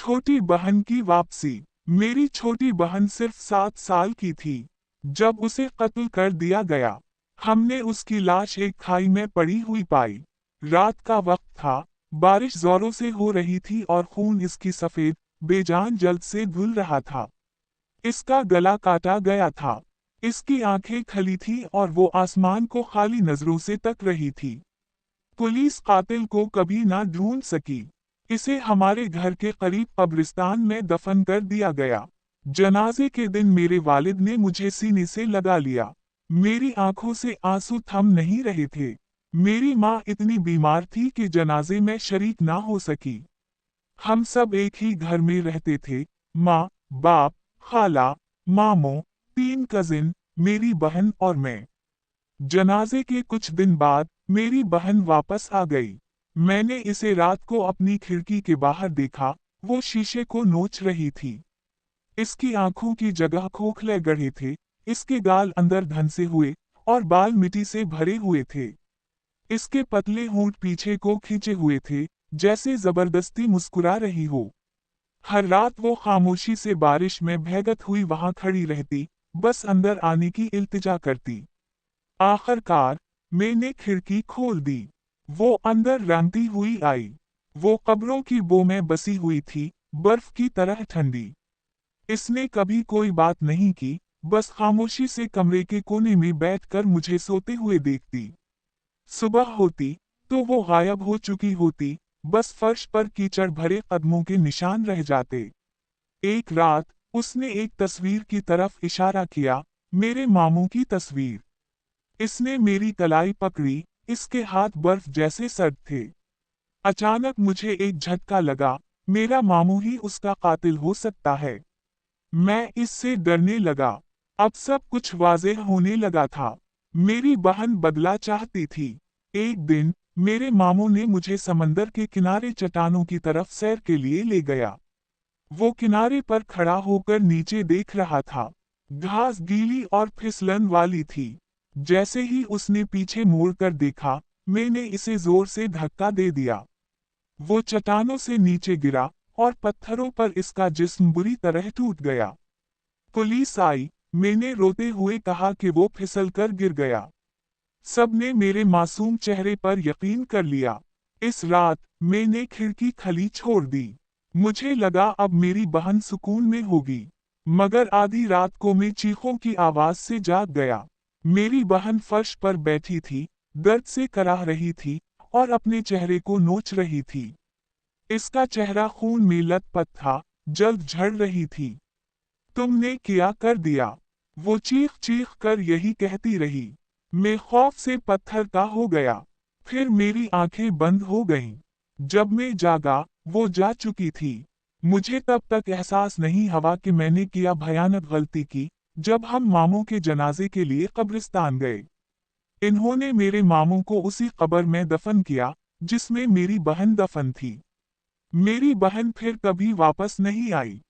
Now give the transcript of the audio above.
छोटी बहन की वापसी। मेरी छोटी बहन सिर्फ 7 साल की थी जब उसे कत्ल कर दिया गया। हमने उसकी लाश एक खाई में पड़ी हुई पाई। रात का वक्त था, बारिश जोरों से हो रही थी और खून इसकी सफेद बेजान जल्द से धुल रहा था। इसका गला काटा गया था। इसकी आंखें खली थी और वो आसमान को खाली नजरों से तक रही थी। पुलिस कातिल को कभी ना ढूंढ सकी। इसे हमारे घर के करीब कब्रिस्तान में दफन कर दिया गया। जनाजे के दिन मेरे वालिद ने मुझे सीने से लगा लिया। मेरी आंखों से आंसू थम नहीं रहे थे। मेरी माँ इतनी बीमार थी कि जनाजे में शरीक ना हो सकी। हम सब एक ही घर में रहते थे, माँ, बाप, खाला, मामू, 3 कजिन, मेरी बहन और मैं। जनाजे के कुछ दिन बाद मेरी बहन वापस आ गई। मैंने इसे रात को अपनी खिड़की के बाहर देखा, वो शीशे को नोच रही थी। इसकी आंखों की जगह खोखले गढ़े थे, इसके गाल अंदर धंसे हुए और बाल मिट्टी से भरे हुए थे। इसके पतले होंठ पीछे को खींचे हुए थे, जैसे जबरदस्ती मुस्कुरा रही हो। हर रात वो खामोशी से बारिश में भीगत हुई वहां खड़ी रहती, बस अंदर आने की इल्तिजा करती। आखिरकार मैंने खिड़की खोल दी। वो अंदर रंगती हुई आई। वो कब्रों की बो में बसी हुई थी, बर्फ की तरह ठंडी। इसने कभी कोई बात नहीं की, बस खामोशी से कमरे के कोने में बैठकर मुझे सोते हुए देखती। सुबह होती तो वो गायब हो चुकी होती, बस फर्श पर कीचड़ भरे कदमों के निशान रह जाते। एक रात उसने एक तस्वीर की तरफ इशारा किया, मेरे मामू की तस्वीर। इसने मेरी कलाई पकड़ी, इसके हाथ बर्फ जैसे सर्द थे। अचानक मुझे एक झटका लगा, मेरा मामू ही उसका कातिल हो सकता है। मैं इससे डरने लगा। अब सब कुछ वाज़ेह होने लगा था। मेरी बहन बदला चाहती थी। एक दिन मेरे मामू ने मुझे समंदर के किनारे चट्टानों की तरफ सैर के लिए ले गया। वो किनारे पर खड़ा होकर नीचे देख रहा था। घास गीली और फिसलन वाली थी। जैसे ही उसने पीछे मुड़कर देखा, मैंने इसे जोर से धक्का दे दिया। वो चट्टानों से नीचे गिरा और पत्थरों पर इसका जिस्म बुरी तरह टूट गया। पुलिस आई, मैंने रोते हुए कहा कि वो फिसल कर गिर गया। सबने मेरे मासूम चेहरे पर यकीन कर लिया। इस रात मैंने खिड़की खली छोड़ दी। मुझे लगा अब मेरी बहन सुकून में होगी। मगर आधी रात को मैं चीखों की आवाज से जाग गया। मेरी बहन फर्श पर बैठी थी, दर्द से कराह रही थी और अपने चेहरे को नोच रही थी। इसका चेहरा खून में लथपथ था, जल्द झड़ रही थी। तुमने क्या कर दिया? वो चीख चीख कर यही कहती रही। मैं खौफ से पत्थर का हो गया। फिर मेरी आंखें बंद हो गईं। जब मैं जागा, वो जा चुकी थी। मुझे तब तक एहसास नहीं हुआ कि मैंने किया भयानक गलती की। जब हम मामू के जनाजे के लिए कब्रिस्तान गए, इन्होंने मेरे मामू को उसी कब्र में दफन किया जिसमें मेरी बहन दफन थी। मेरी बहन फिर कभी वापस नहीं आई।